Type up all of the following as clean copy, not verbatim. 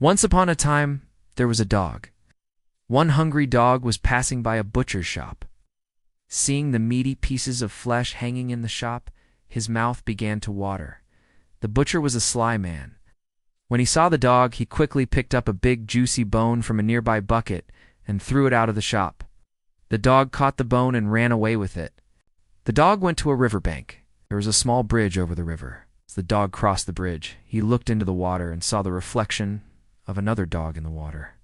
Once upon a time, there was a dog. One hungry dog was passing by a butcher's shop. Seeing the meaty pieces of flesh hanging in the shop, his mouth began to water. The butcher was a sly man. When he saw the dog, he quickly picked up a big, juicy bone from a nearby bucket and threw it out of the shop. The dog caught the bone and ran away with it. The dog went to a riverbank. There was a small bridge over the river. As the dog crossed the bridge, he looked into the water and saw the reflection of another dog in the water.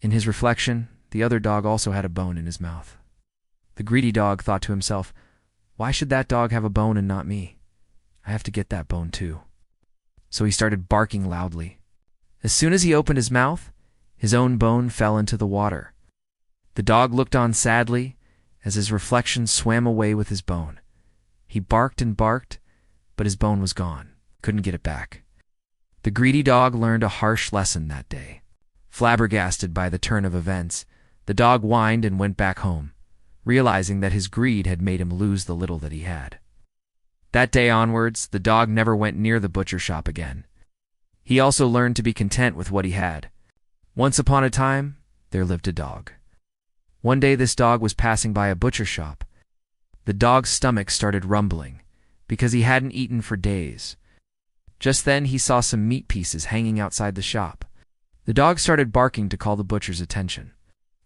In his reflection, the other dog also had a bone in his mouth. The greedy dog thought to himself, "Why should that dog have a bone and not me? I have to get that bone too." So he started barking loudly. As soon as he opened his mouth, his own bone fell into the water. The dog looked on sadly as his reflection swam away with his bone. He barked and barked, but his bone was gone. Couldn't get it back. The greedy dog learned a harsh lesson that day. Flabbergasted by the turn of events, the dog whined and went back home, realizing that his greed had made him lose the little that he had. That day onwards, the dog never went near the butcher shop again. He also learned to be content with what he had. Once upon a time, there lived a dog. One day this dog was passing by a butcher shop. The dog's stomach started rumbling, because he hadn't eaten for days. Just then he saw some meat pieces hanging outside the shop. The dog started barking to call the butcher's attention.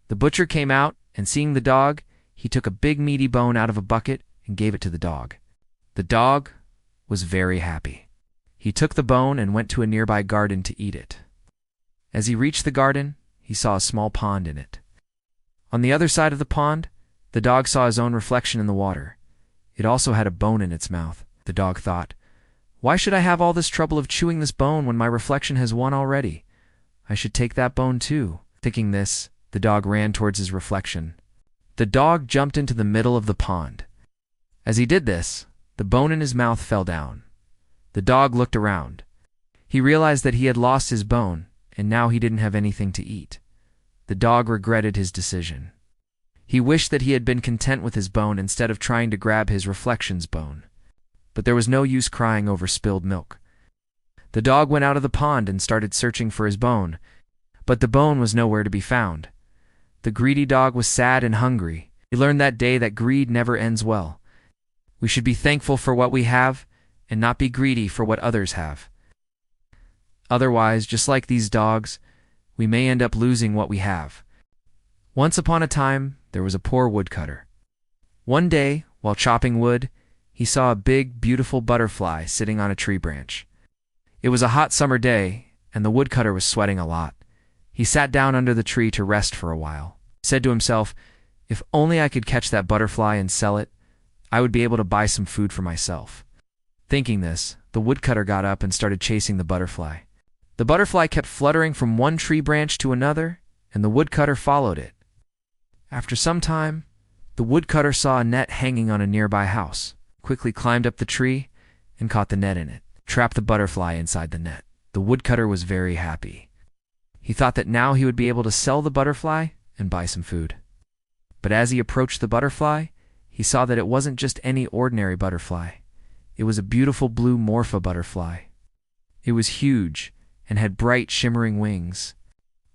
The butcher came out, and seeing the dog, he took a big meaty bone out of a bucket and gave it to the dog. The dog was very happy. He took the bone and went to a nearby garden to eat it. As he reached the garden, he saw a small pond in it. On the other side of the pond, the dog saw his own reflection in the water. It also had a bone in its mouth. The dog thought, "Why should I have all this trouble of chewing this bone when my reflection has won already? I should take that bone too." Thinking this, the dog ran towards his reflection. The dog jumped into the middle of the pond. As he did this, the bone in his mouth fell down. The dog looked around. He realized that he had lost his bone, and now he didn't have anything to eat. The dog regretted his decision. He wished that he had been content with his bone instead of trying to grab his reflection's bone. But there was no use crying over spilled milk. The dog went out of the pond and started searching for his bone, but the bone was nowhere to be found. The greedy dog was sad and hungry. He learned that day that greed never ends well. We should be thankful for what we have and not be greedy for what others have. Otherwise, just like these dogs, we may end up losing what we have. Once upon a time, there was a poor woodcutter. One day, while chopping wood, he saw a big, beautiful butterfly sitting on a tree branch. It was a hot summer day, and the woodcutter was sweating a lot. He sat down under the tree to rest for a while. He said to himself, "If only I could catch that butterfly and sell it, I would be able to buy some food for myself." Thinking this, the woodcutter got up and started chasing the butterfly. The butterfly kept fluttering from one tree branch to another, and the woodcutter followed it. After some time, the woodcutter saw a net hanging on a nearby house, quickly climbed up the tree, and caught the net in it, trapped the butterfly inside the net. The woodcutter was very happy. He thought that now he would be able to sell the butterfly and buy some food. But as he approached the butterfly, he saw that it wasn't just any ordinary butterfly. It was a beautiful blue morpha butterfly. It was huge and had bright, shimmering wings.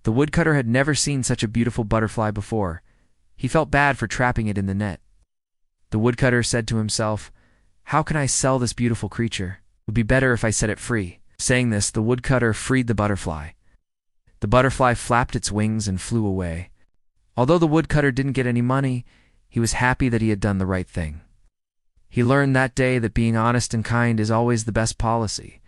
The woodcutter had never seen such a beautiful butterfly before. He felt bad for trapping it in the net. The woodcutter said to himself, "How can I sell this beautiful creature? It would be better if I set it free." Saying this, the woodcutter freed the butterfly. The butterfly flapped its wings and flew away. Although the woodcutter didn't get any money, he was happy that he had done the right thing. He learned that day that being honest and kind is always the best policy.